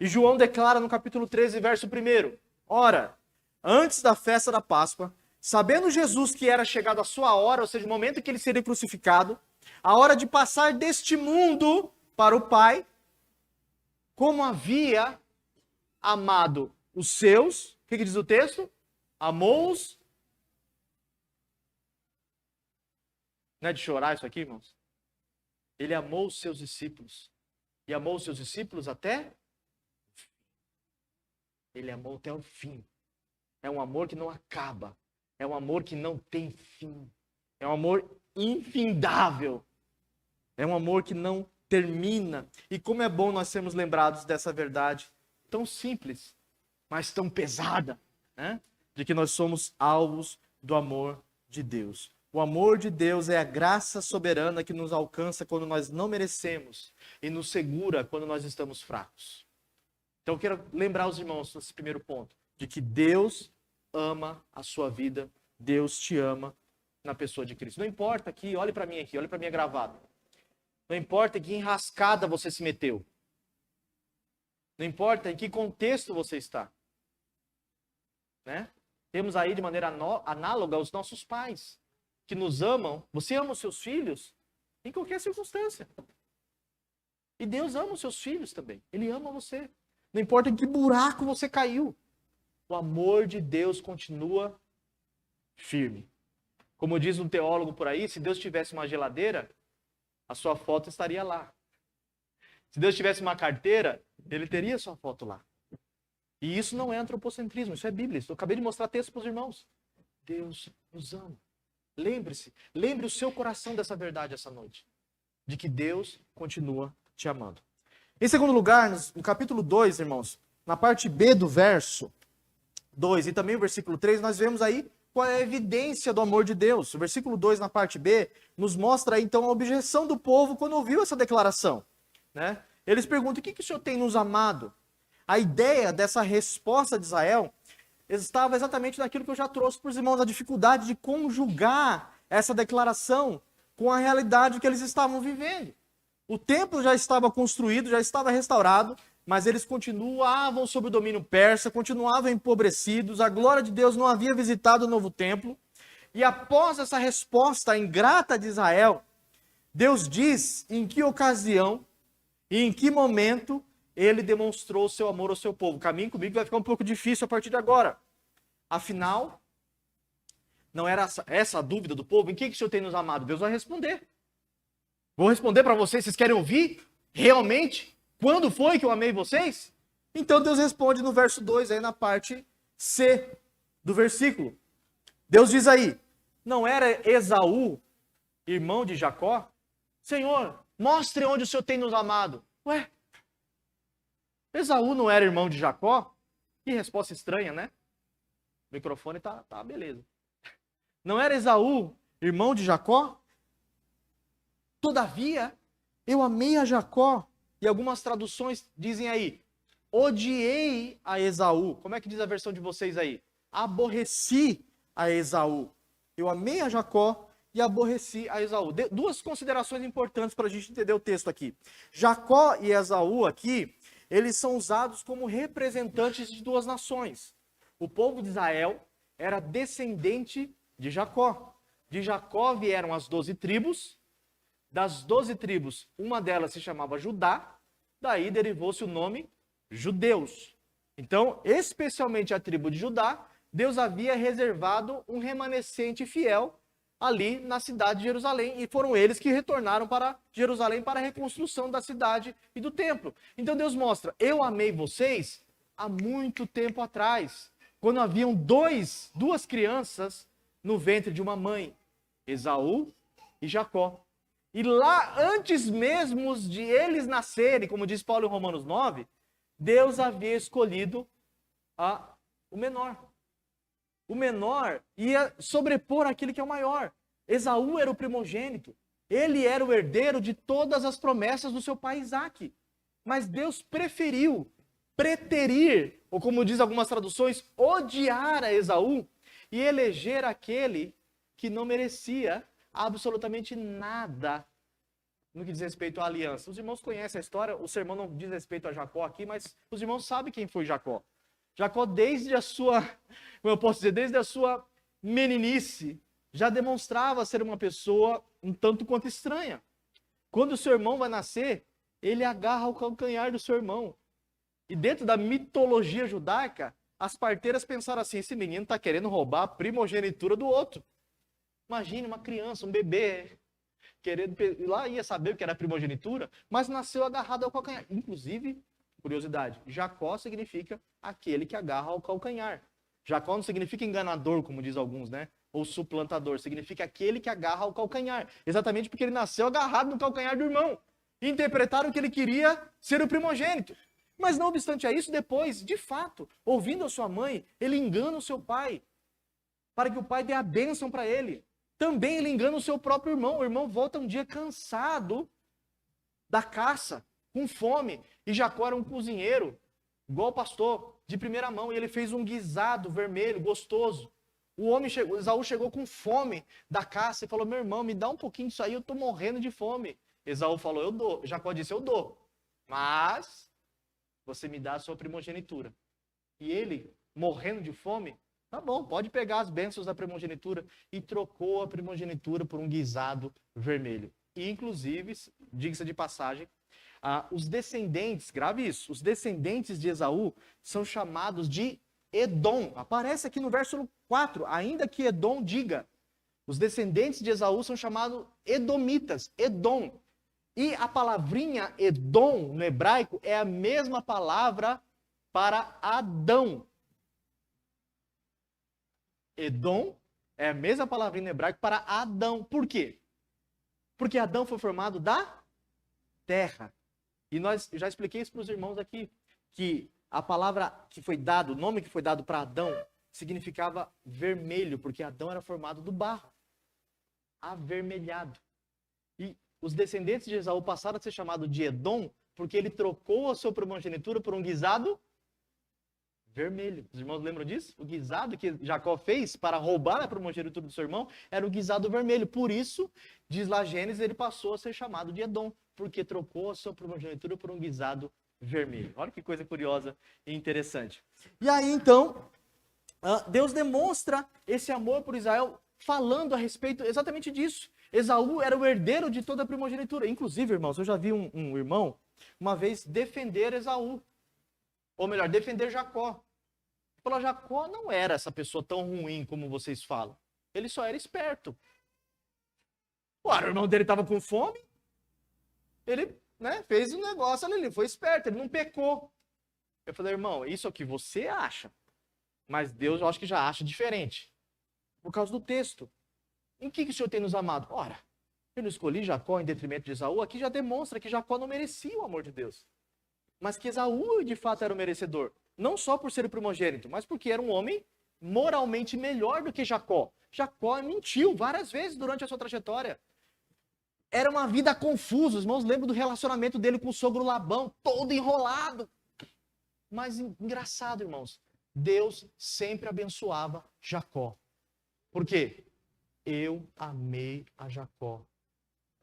E João declara no capítulo 13, verso 1. Ora, antes da festa da Páscoa, sabendo Jesus que era chegado a sua hora, ou seja, o momento em que ele seria crucificado, a hora de passar deste mundo para o Pai, como havia amado os seus, o que diz o texto? Amou-os. Não é de chorar isso aqui, irmãos? Ele amou os seus discípulos. E amou os seus discípulos até? Ele amou até o fim. É um amor que não acaba. É um amor que não tem fim. É um amor infindável. É um amor que não termina. E como é bom nós sermos lembrados dessa verdade tão simples, mas tão pesada, né? De que nós somos alvos do amor de Deus. O amor de Deus é a graça soberana que nos alcança quando nós não merecemos e nos segura quando nós estamos fracos. Então eu quero lembrar os irmãos nesse primeiro ponto, de que Deus ama a sua vida, Deus te ama na pessoa de Cristo. Não importa aqui, olhe para mim aqui, olhe para minha gravata. Não importa em que enrascada você se meteu. Não importa em que contexto você está. Né? Temos aí de maneira análoga os nossos pais, que nos amam. Você ama os seus filhos em qualquer circunstância. E Deus ama os seus filhos também. Ele ama você. Não importa em que buraco você caiu. O amor de Deus continua firme. Como diz um teólogo por aí, se Deus tivesse uma geladeira, a sua foto estaria lá. Se Deus tivesse uma carteira, ele teria a sua foto lá. E isso não é antropocentrismo, isso é Bíblia. Eu acabei de mostrar texto para os irmãos. Deus nos ama. Lembre-se, lembre o seu coração dessa verdade essa noite. De que Deus continua te amando. Em segundo lugar, no capítulo 2, irmãos, na parte B do verso 2 e também o versículo 3, nós vemos aí qual é a evidência do amor de Deus. O versículo 2, na parte B, nos mostra aí, então, a objeção do povo quando ouviu essa declaração. Né? Eles perguntam, o que o Senhor tem nos amado? A ideia dessa resposta de Israel estava exatamente naquilo que eu já trouxe para os irmãos, a dificuldade de conjugar essa declaração com a realidade que eles estavam vivendo. O templo já estava construído, já estava restaurado, mas eles continuavam sob o domínio persa, continuavam empobrecidos, a glória de Deus não havia visitado o novo templo. E após essa resposta ingrata de Israel, Deus diz em que ocasião e em que momento ele demonstrou o seu amor ao seu povo. Caminhe comigo, vai ficar um pouco difícil a partir de agora. Afinal, não era essa a dúvida do povo? Em que o Senhor tem nos amado? Deus vai responder. Vou responder para vocês, vocês querem ouvir? Realmente? Quando foi que eu amei vocês? Então Deus responde no verso 2, aí na parte C do versículo. Deus diz aí, não era Esaú, irmão de Jacó? Senhor, mostre onde o Senhor tem nos amado. Ué, Esaú não era irmão de Jacó? Que resposta estranha, né? O microfone tá beleza. Não era Esaú irmão de Jacó? Todavia, eu amei a Jacó E algumas traduções dizem aí, odiei a Esaú. Como é que diz a versão de vocês aí? Aborreci a Esaú. Eu amei a Jacó e aborreci a Esaú. Duas considerações importantes para a gente entender o texto aqui. Jacó e Esaú aqui, eles são usados como representantes de duas nações. O povo de Israel era descendente de Jacó. De Jacó vieram as 12 tribos. Das 12 tribos, uma delas se chamava Judá. Daí derivou-se o nome judeus. Então, especialmente a tribo de Judá, Deus havia reservado um remanescente fiel ali na cidade de Jerusalém, e foram eles que retornaram para Jerusalém para a reconstrução da cidade e do templo. Então Deus mostra, eu amei vocês há muito tempo atrás, quando haviam duas crianças no ventre de uma mãe, Esaú e Jacó. E lá, antes mesmo de eles nascerem, como diz Paulo em Romanos 9, Deus havia escolhido o menor. O menor ia sobrepor aquele que é o maior. Esaú era o primogênito. Ele era o herdeiro de todas as promessas do seu pai Isaque. Mas Deus preferiu preterir, ou como diz algumas traduções, odiar a Esaú e eleger aquele que não merecia absolutamente nada no que diz respeito à aliança. Os irmãos conhecem a história, o sermão não diz respeito a Jacó aqui, mas os irmãos sabem quem foi Jacó. Jacó, desde a sua, como eu posso dizer, desde a sua meninice, já demonstrava ser uma pessoa um tanto quanto estranha. Quando o seu irmão vai nascer, ele agarra o calcanhar do seu irmão. E dentro da mitologia judaica, as parteiras pensaram assim, esse menino está querendo roubar a primogenitura do outro. Imagine uma criança, um bebê, querendo, lá ia saber o que era primogenitura, mas nasceu agarrado ao calcanhar. Inclusive, curiosidade, Jacó significa aquele que agarra ao calcanhar. Jacó não significa enganador, como diz alguns, né? Ou suplantador, significa aquele que agarra ao calcanhar. Exatamente porque ele nasceu agarrado no calcanhar do irmão. E interpretaram que ele queria ser o primogênito. Mas não obstante a isso, depois, de fato, ouvindo a sua mãe, ele engana o seu pai, para que o pai dê a bênção para ele. Também ele engana o seu próprio irmão. O irmão volta um dia cansado da caça, com fome. E Jacó era um cozinheiro, igual o pastor, de primeira mão. E ele fez um guisado vermelho, gostoso. Esaú chegou com fome da caça e falou, meu irmão, me dá um pouquinho disso aí, eu estou morrendo de fome. Esaú falou, eu dou. Jacó disse, eu dou. Mas você me dá a sua primogenitura. E ele, morrendo de fome, tá bom, pode pegar as bênçãos da primogenitura, e trocou a primogenitura por um guisado vermelho. E, inclusive, diga-se de passagem, os descendentes, grave isso, os descendentes de Esaú são chamados de Edom. Aparece aqui no verso 4, ainda que Edom diga. Os descendentes de Esaú são chamados edomitas, Edom. E a palavrinha Edom, no hebraico, é a mesma palavra para Adão. Edom é a mesma palavrinha no hebraico para Adão. Por quê? Porque Adão foi formado da terra. E nós já expliquei isso para os irmãos aqui, que a palavra que foi dada, o nome que foi dado para Adão, significava vermelho, porque Adão era formado do barro, avermelhado. E os descendentes de Esaú passaram a ser chamados de Edom, porque ele trocou a sua primogenitura por um guisado vermelho. Os irmãos lembram disso? O guisado que Jacó fez para roubar a primogenitura do seu irmão era o guisado vermelho. Por isso, diz lá Gênesis, ele passou a ser chamado de Edom, porque trocou a sua primogenitura por um guisado vermelho. Olha que coisa curiosa e interessante. E aí, então, Deus demonstra esse amor por Israel falando a respeito exatamente disso. Esaú era o herdeiro de toda a primogenitura. Inclusive, irmãos, eu já vi um irmão uma vez defender Esaú. Ou melhor, defender Jacó. Falou, Jacó não era essa pessoa tão ruim como vocês falam. Ele só era esperto. O irmão dele estava com fome. Ele fez um negócio ali, ele foi esperto, ele não pecou. Eu falei, irmão, isso é o que você acha. Mas Deus, eu acho que já acha diferente. Por causa do texto. Em que o Senhor tem nos amado? Ora, eu não escolhi Jacó em detrimento de Esaú. Aqui já demonstra que Jacó não merecia o amor de Deus. Mas que Esaú, de fato, era o merecedor. Não só por ser o primogênito, mas porque era um homem moralmente melhor do que Jacó. Jacó mentiu várias vezes durante a sua trajetória. Era uma vida confusa. Os irmãos lembram do relacionamento dele com o sogro Labão, todo enrolado. Mas engraçado, irmãos, Deus sempre abençoava Jacó. Por quê? Eu amei a Jacó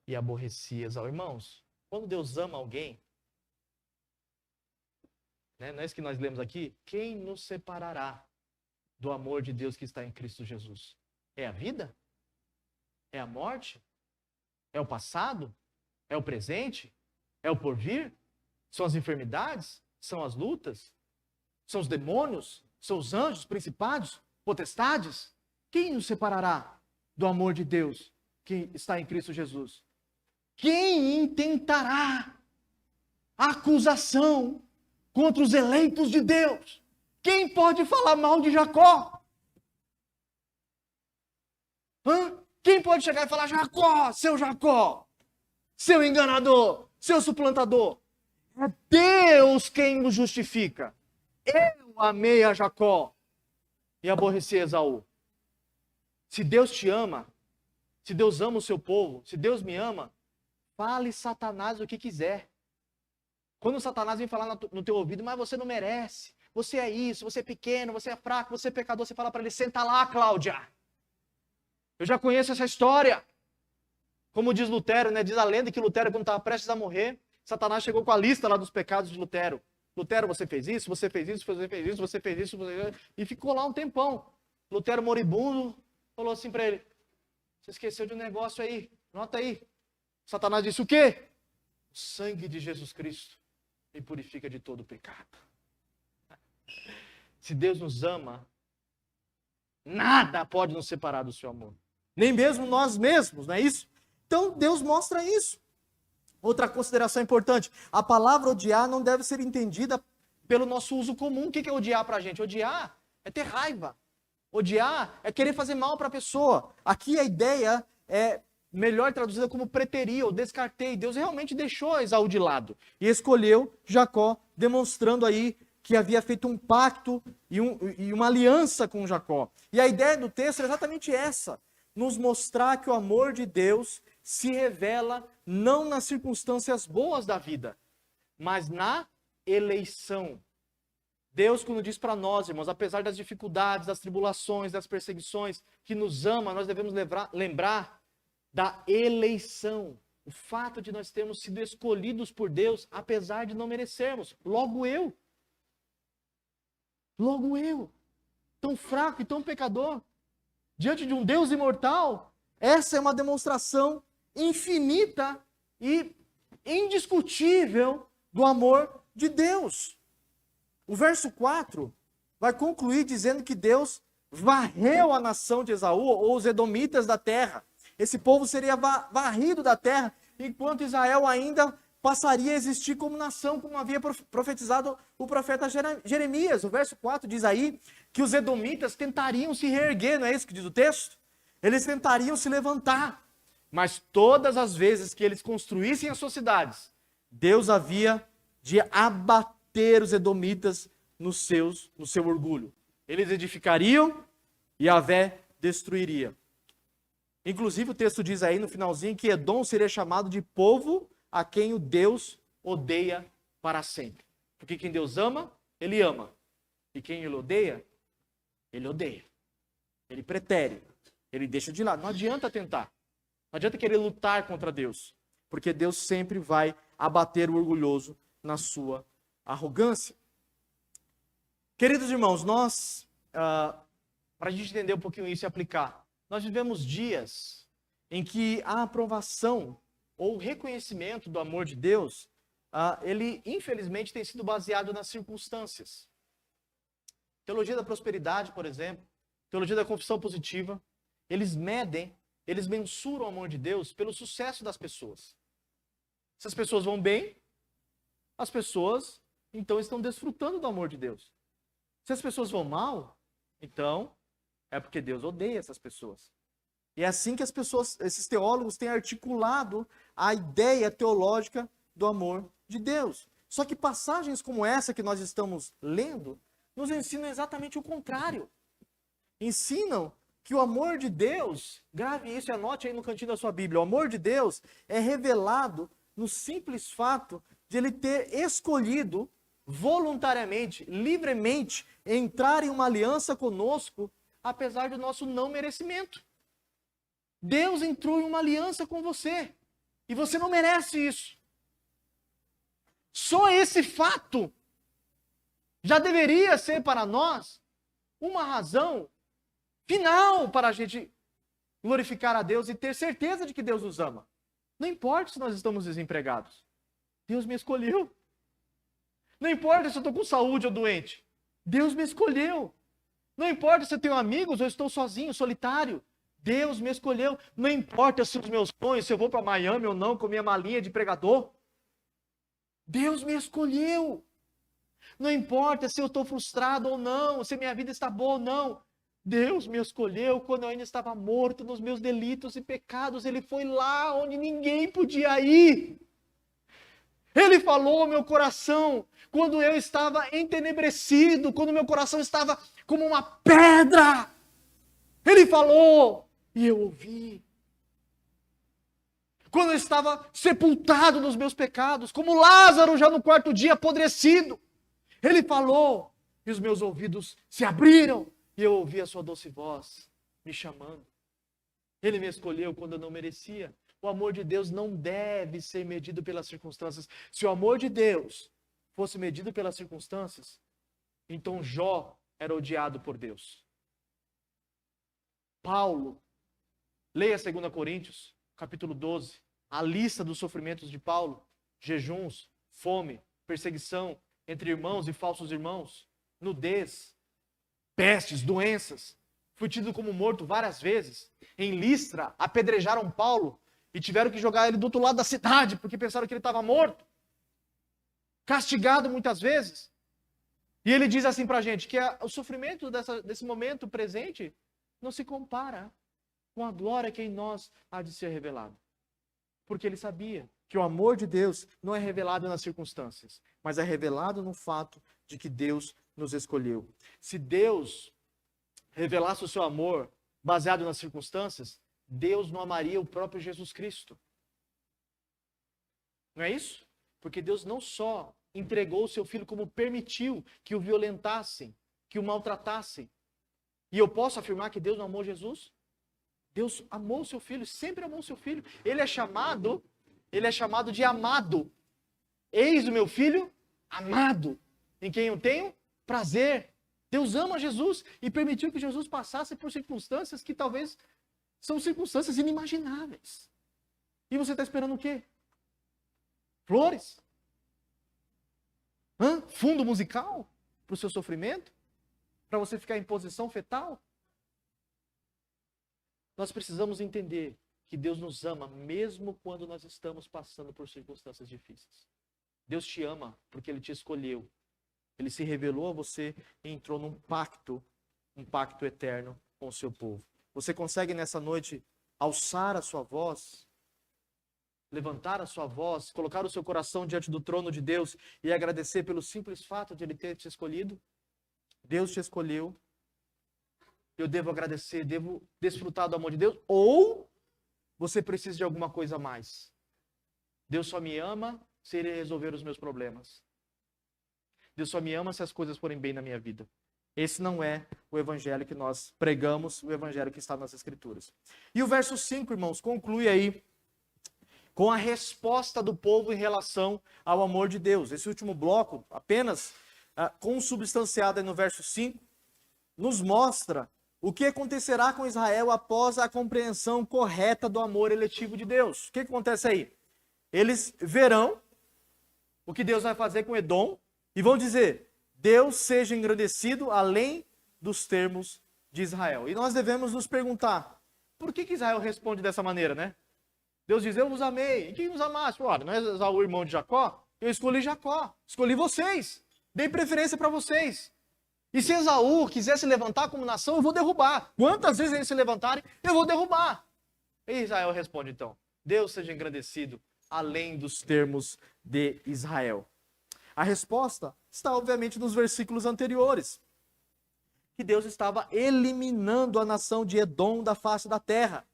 e aborreci Esaú. Irmãos, quando Deus ama alguém, né, não é isso que nós lemos aqui? Quem nos separará do amor de Deus que está em Cristo Jesus? É a vida? É a morte? É o passado? É o presente? É o porvir? São as enfermidades? São as lutas? São os demônios? São os anjos, principados, potestades? Quem nos separará do amor de Deus que está em Cristo Jesus? Quem intentará acusação contra os eleitos de Deus? Quem pode falar mal de Jacó? Quem pode chegar e falar, Jacó, seu enganador, seu suplantador? É Deus quem o justifica. Eu amei a Jacó e aborreci Esaú. Se Deus te ama, se Deus ama o seu povo, se Deus me ama, fale Satanás o que quiser. Quando Satanás vem falar no teu ouvido, mas você não merece, você é isso, você é pequeno, você é fraco, você é pecador, você fala para ele, senta lá, Cláudia. Eu já conheço essa história. Como diz Lutero, né? Diz a lenda que Lutero, quando estava prestes a morrer, Satanás chegou com a lista lá dos pecados de Lutero. Lutero, você fez isso, você fez isso, você fez isso, você fez isso, você fez isso. E ficou lá um tempão. Lutero, moribundo, falou assim para ele, você esqueceu de um negócio aí, nota aí. Satanás disse, o quê? O sangue de Jesus Cristo me purifica de todo pecado. Se Deus nos ama, nada pode nos separar do seu amor. Nem mesmo nós mesmos, não é isso? Então, Deus mostra isso. Outra consideração importante, a palavra odiar não deve ser entendida pelo nosso uso comum. O que é odiar para a gente? Odiar é ter raiva. Odiar é querer fazer mal para a pessoa. Aqui a ideia é melhor traduzida como preteria ou descartei. Deus realmente deixou Esaú de lado e escolheu Jacó, demonstrando aí que havia feito um pacto e uma aliança com Jacó. E a ideia do texto é exatamente essa, nos mostrar que o amor de Deus se revela não nas circunstâncias boas da vida, mas na eleição. Deus, quando diz para nós, irmãos, apesar das dificuldades, das tribulações, das perseguições, que nos ama, nós devemos lembrar da eleição. O fato de nós termos sido escolhidos por Deus, apesar de não merecermos. Logo eu, tão fraco e tão pecador, diante de um Deus imortal, essa é uma demonstração infinita e indiscutível do amor de Deus. O verso 4 vai concluir dizendo que Deus varreu a nação de Esaú, ou os edomitas da terra. Esse povo seria varrido da terra, enquanto Israel ainda passaria a existir como nação, como havia profetizado o profeta Jeremias. O verso 4 diz aí que os edomitas tentariam se reerguer, não é isso que diz o texto? Eles tentariam se levantar, mas todas as vezes que eles construíssem as suas cidades, Deus havia de abater os edomitas no seu orgulho. Eles edificariam e Yahvé destruiria. Inclusive o texto diz aí no finalzinho que Edom seria chamado de povo a quem o Deus odeia para sempre. Porque quem Deus ama, Ele ama. E quem Ele odeia, Ele odeia. Ele pretere. Ele deixa de lado. Não adianta tentar. Não adianta querer lutar contra Deus. Porque Deus sempre vai abater o orgulhoso na sua arrogância. Queridos irmãos, nós, para a gente entender um pouquinho isso e aplicar, nós vivemos dias em que a aprovação ou o reconhecimento do amor de Deus, ele infelizmente tem sido baseado nas circunstâncias. Teologia da prosperidade, por exemplo, teologia da confissão positiva, eles mensuram o amor de Deus pelo sucesso das pessoas. Se as pessoas vão bem, as pessoas então estão desfrutando do amor de Deus. Se as pessoas vão mal, então é porque Deus odeia essas pessoas. E é assim que esses teólogos têm articulado a ideia teológica do amor de Deus. Só que passagens como essa que nós estamos lendo nos ensinam exatamente o contrário. Ensinam que o amor de Deus, grave isso e anote aí no cantinho da sua Bíblia, o amor de Deus é revelado no simples fato de ele ter escolhido voluntariamente, livremente, entrar em uma aliança conosco, apesar do nosso não merecimento. Deus entrou em uma aliança com você, e você não merece isso. Só esse fato já deveria ser para nós uma razão final para a gente glorificar a Deus e ter certeza de que Deus nos ama. Não importa se nós estamos desempregados. Deus me escolheu. Não importa se eu estou com saúde ou doente. Deus me escolheu. Não importa se eu tenho amigos ou estou sozinho, solitário. Deus me escolheu. Não importa se os meus sonhos, se eu vou para Miami ou não com minha malinha de pregador. Deus me escolheu. Não importa se eu estou frustrado ou não, se minha vida está boa ou não. Deus me escolheu quando eu ainda estava morto nos meus delitos e pecados. Ele foi lá onde ninguém podia ir. Ele falou ao meu coração quando eu estava entenebrecido, quando meu coração estava como uma pedra. Ele falou e eu ouvi. Quando eu estava sepultado nos meus pecados, como Lázaro já no quarto dia apodrecido. Ele falou e os meus ouvidos se abriram. E eu ouvi a sua doce voz me chamando. Ele me escolheu quando eu não merecia. O amor de Deus não deve ser medido pelas circunstâncias. Se o amor de Deus fosse medido pelas circunstâncias, então Jó era odiado por Deus. Paulo, leia 2 Coríntios, capítulo 12, a lista dos sofrimentos de Paulo, jejuns, fome, perseguição entre irmãos e falsos irmãos, nudez, pestes, doenças. Fui tido como morto várias vezes. Em Listra, apedrejaram Paulo e tiveram que jogar ele do outro lado da cidade, porque pensaram que ele estava morto. Castigado muitas vezes. E ele diz assim pra gente, que o sofrimento desse momento presente não se compara com a glória que em nós há de ser revelada. Porque ele sabia que o amor de Deus não é revelado nas circunstâncias, mas é revelado no fato de que Deus nos escolheu. Se Deus revelasse o seu amor baseado nas circunstâncias, Deus não amaria o próprio Jesus Cristo. Não é isso? Porque Deus não só entregou o seu filho, como permitiu que o violentassem, que o maltratassem. E eu posso afirmar que Deus não amou Jesus? Deus amou o seu filho, sempre amou o seu filho. Ele é chamado de amado. Eis o meu filho amado, em quem eu tenho prazer. Deus ama Jesus e permitiu que Jesus passasse por circunstâncias que talvez são circunstâncias inimagináveis. E você está esperando o quê? Flores? Fundo musical para o seu sofrimento? Para você ficar em posição fetal? Nós precisamos entender que Deus nos ama mesmo quando nós estamos passando por circunstâncias difíceis. Deus te ama porque Ele te escolheu. Ele se revelou a você e entrou num pacto eterno com o seu povo. Você consegue nessa noite alçar a sua voz, levantar a sua voz, colocar o seu coração diante do trono de Deus e agradecer pelo simples fato de Ele ter te escolhido? Deus te escolheu. Eu devo agradecer, devo desfrutar do amor de Deus? Ou você precisa de alguma coisa a mais? Deus só me ama se Ele resolver os meus problemas. Deus só me ama se as coisas forem bem na minha vida. Esse não é o evangelho que nós pregamos, o evangelho que está nas Escrituras. E o verso 5, irmãos, conclui aí com a resposta do povo em relação ao amor de Deus. Esse último bloco, apenas consubstanciado aí no verso 5, nos mostra o que acontecerá com Israel após a compreensão correta do amor eletivo de Deus. O que acontece aí? Eles verão o que Deus vai fazer com Edom e vão dizer: Deus seja engrandecido além dos termos de Israel. E nós devemos nos perguntar, por que Israel responde dessa maneira, né? Deus diz: eu vos amei. E quem nos amasse? Olha, não é Esaú, irmão de Jacó? Eu escolhi Jacó. Escolhi vocês. Dei preferência para vocês. E se Esaú quiser se levantar como nação, eu vou derrubar. Quantas vezes eles se levantarem, eu vou derrubar. E Israel responde então: Deus seja engrandecido além dos termos de Israel. A resposta está obviamente nos versículos anteriores. que Deus estava eliminando a nação de Edom da face da terra.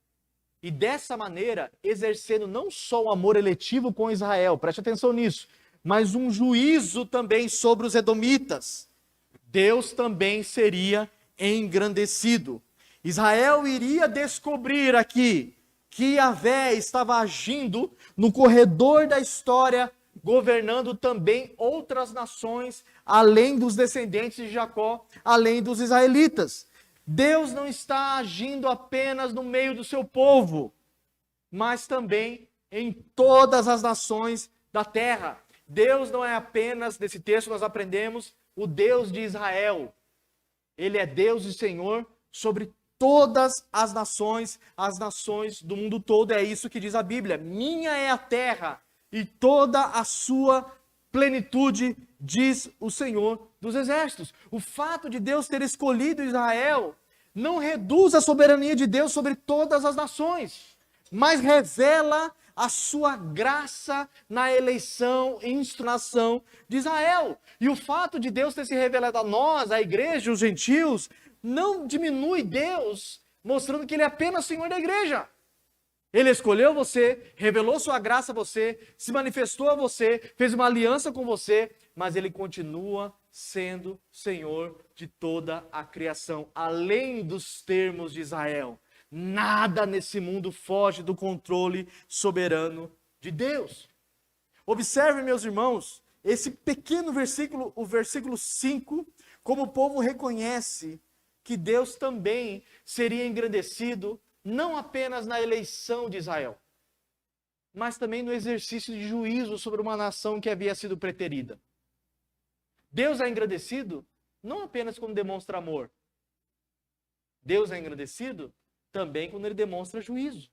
E dessa maneira, exercendo não só o amor eletivo com Israel, preste atenção nisso, mas um juízo também sobre os edomitas. Deus também seria engrandecido. Israel iria descobrir aqui que Yahvé estava agindo no corredor da história, governando também outras nações, além dos descendentes de Jacó, além dos israelitas. Deus não está agindo apenas no meio do seu povo, mas também em todas as nações da terra. Deus não é apenas, nesse texto nós aprendemos, o Deus de Israel. Ele é Deus e Senhor sobre todas as nações do mundo todo. É isso que diz a Bíblia. Minha é a terra e toda a sua plenitude, diz o Senhor dos Exércitos. O fato de Deus ter escolhido Israel não reduz a soberania de Deus sobre todas as nações, mas revela a sua graça na eleição e instrução de Israel. E o fato de Deus ter se revelado a nós, a igreja, os gentios, não diminui Deus, mostrando que Ele é apenas Senhor da igreja. Ele escolheu você, revelou sua graça a você, se manifestou a você, fez uma aliança com você, mas Ele continua sendo Senhor de toda a criação, além dos termos de Israel. Nada nesse mundo foge do controle soberano de Deus. Observe, meus irmãos, esse pequeno versículo, o versículo 5, como o povo reconhece que Deus também seria engrandecido, não apenas na eleição de Israel, mas também no exercício de juízo sobre uma nação que havia sido preterida. Deus é engrandecido não apenas quando demonstra amor. Deus é engrandecido também quando Ele demonstra juízo.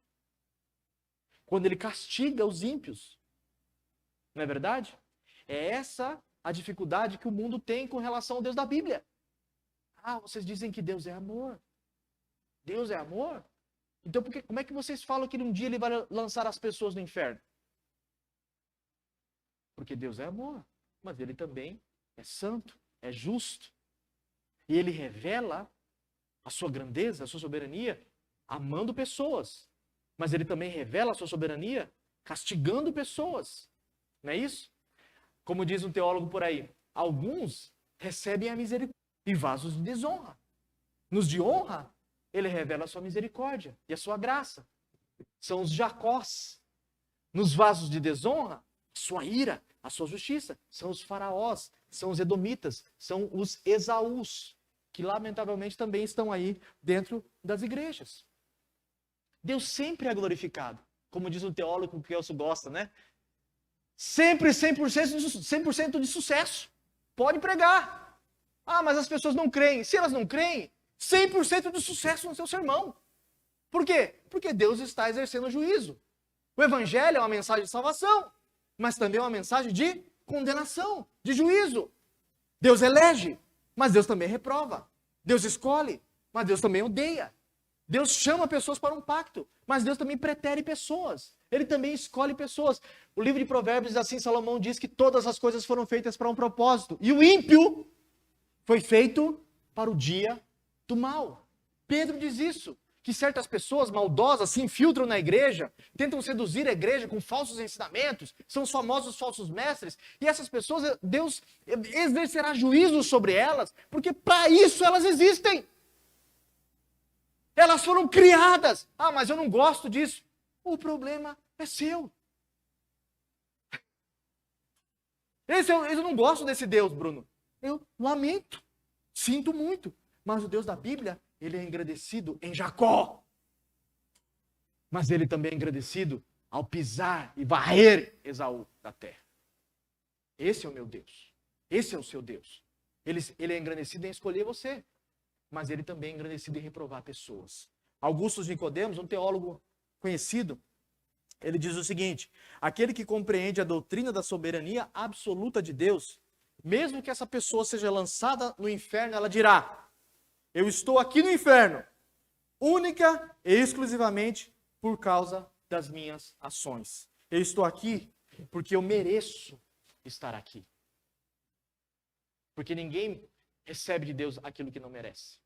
Quando Ele castiga os ímpios. Não é verdade? É essa a dificuldade que o mundo tem com relação ao Deus da Bíblia. Ah, vocês dizem que Deus é amor. Deus é amor? Então como é que vocês falam que um dia Ele vai lançar as pessoas no inferno? Porque Deus é amor, mas Ele também é santo, é justo. E Ele revela a sua grandeza, a sua soberania, amando pessoas. Mas Ele também revela a sua soberania castigando pessoas. Não é isso? Como diz um teólogo por aí, alguns recebem a misericórdia e vasos de desonra. Nos de honra, Ele revela a sua misericórdia e a sua graça. São os Jacós. Nos vasos de desonra, a sua ira, a sua justiça. São os faraós, são os edomitas, são os Esaús, que lamentavelmente também estão aí dentro das igrejas. Deus sempre é glorificado, como diz um teólogo que o Elcio gosta, né? Sempre 100% de sucesso. Pode pregar. Ah, mas as pessoas não creem. Se elas não creem, 100% de sucesso no seu sermão. Por quê? Porque Deus está exercendo juízo. O evangelho é uma mensagem de salvação, mas também é uma mensagem de condenação, de juízo. Deus elege, mas Deus também reprova. Deus escolhe, mas Deus também odeia. Deus chama pessoas para um pacto, mas Deus também pretere pessoas. Ele também escolhe pessoas. O livro de Provérbios, assim, Salomão diz que todas as coisas foram feitas para um propósito. E o ímpio foi feito para o dia do mal. Pedro diz isso, que certas pessoas maldosas se infiltram na igreja, tentam seduzir a igreja com falsos ensinamentos, são os famosos falsos mestres, e essas pessoas, Deus exercerá juízo sobre elas, porque para isso elas existem. Elas foram criadas. Ah, mas eu não gosto disso. O problema é seu. Eu não gosto desse Deus, Bruno. Eu lamento. Sinto muito. Mas o Deus da Bíblia, Ele é engrandecido em Jacó. Mas Ele também é engrandecido ao pisar e varrer Esaú da terra. Esse é o meu Deus. Esse é o seu Deus. Ele é engrandecido em escolher você. Mas Ele também é engrandecido em reprovar pessoas. Augusto Nicodemos, um teólogo conhecido, ele diz o seguinte: aquele que compreende a doutrina da soberania absoluta de Deus, mesmo que essa pessoa seja lançada no inferno, ela dirá: eu estou aqui no inferno, única e exclusivamente por causa das minhas ações. Eu estou aqui porque eu mereço estar aqui. Porque ninguém recebe de Deus aquilo que não merece.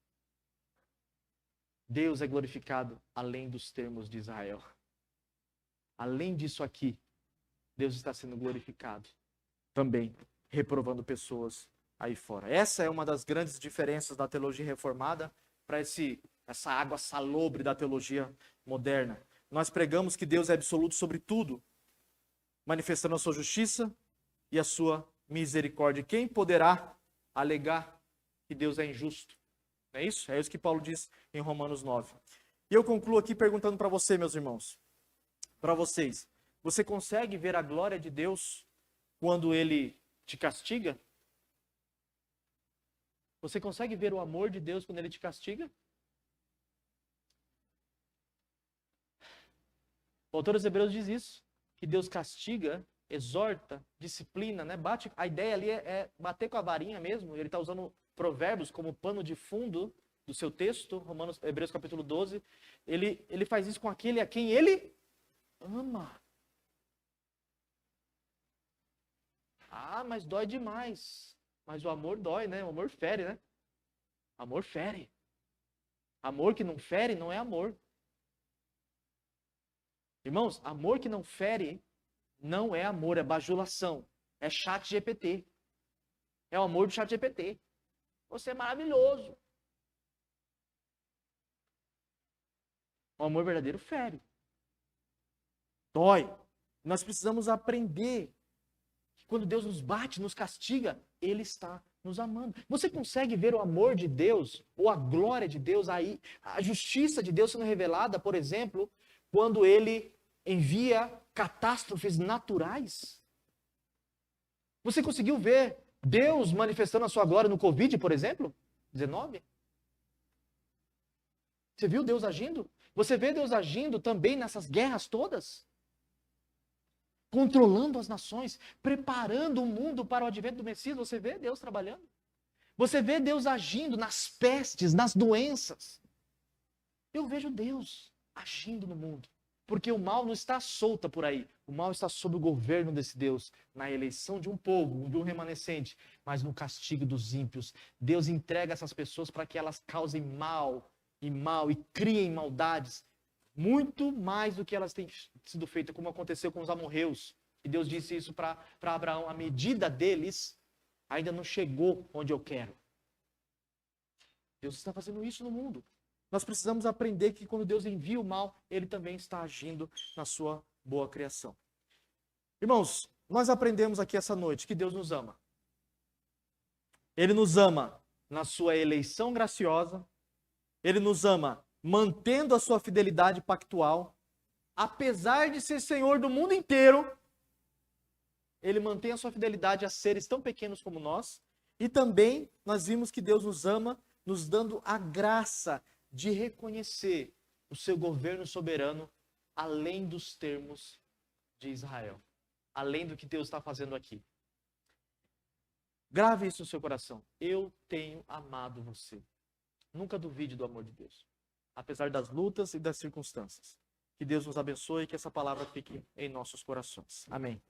Deus é glorificado além dos termos de Israel. Além disso aqui, Deus está sendo glorificado também, reprovando pessoas aí fora. Essa é uma das grandes diferenças da teologia reformada para essa água salobre da teologia moderna. Nós pregamos que Deus é absoluto sobre tudo, manifestando a sua justiça e a sua misericórdia. Quem poderá alegar que Deus é injusto? Não é isso? É isso que Paulo diz em Romanos 9. E eu concluo aqui perguntando para você, meus irmãos, para vocês, você consegue ver a glória de Deus quando Ele te castiga? Você consegue ver o amor de Deus quando Ele te castiga? O autor dos Hebreus diz isso, que Deus castiga, exorta, disciplina, né? A ideia ali é bater com a varinha mesmo. Ele está usando Provérbios como pano de fundo do seu texto, Hebreus capítulo 12. Ele faz isso com aquele a quem Ele ama. Ah, mas dói demais. Mas o amor dói, né? O amor fere, né? Amor fere. Amor que não fere não é amor. Irmãos, amor que não fere não é amor, é bajulação. É chat GPT. É o amor do chat GPT. Você é maravilhoso. O amor verdadeiro fere. Dói. Nós precisamos aprender que quando Deus nos bate, nos castiga, Ele está nos amando. Você consegue ver o amor de Deus, ou a glória de Deus, aí, a justiça de Deus sendo revelada, por exemplo, quando Ele envia catástrofes naturais? Você conseguiu ver Deus manifestando a sua glória no Covid, por exemplo? 19? Você viu Deus agindo? Você vê Deus agindo também nessas guerras todas? Controlando as nações, preparando o mundo para o advento do Messias. Você vê Deus trabalhando? Você vê Deus agindo nas pestes, nas doenças? Eu vejo Deus agindo no mundo. Porque o mal não está solto por aí. O mal está sob o governo desse Deus, na eleição de um povo, de um remanescente, mas no castigo dos ímpios. Deus entrega essas pessoas para que elas causem mal e criem maldades, muito mais do que elas têm sido feitas, como aconteceu com os amorreus. E Deus disse isso para Abraão: a medida deles ainda não chegou onde eu quero. Deus está fazendo isso no mundo. Nós precisamos aprender que quando Deus envia o mal, Ele também está agindo na sua boa criação. Irmãos, nós aprendemos aqui essa noite que Deus nos ama. Ele nos ama na sua eleição graciosa. Ele nos ama mantendo a sua fidelidade pactual. Apesar de ser Senhor do mundo inteiro, Ele mantém a sua fidelidade a seres tão pequenos como nós. E também nós vimos que Deus nos ama, nos dando a graça de reconhecer o seu governo soberano além dos termos de Israel. Além do que Deus está fazendo aqui. Grave isso no seu coração. Eu tenho amado você. Nunca duvide do amor de Deus. Apesar das lutas e das circunstâncias. Que Deus nos abençoe e que essa palavra fique em nossos corações. Amém.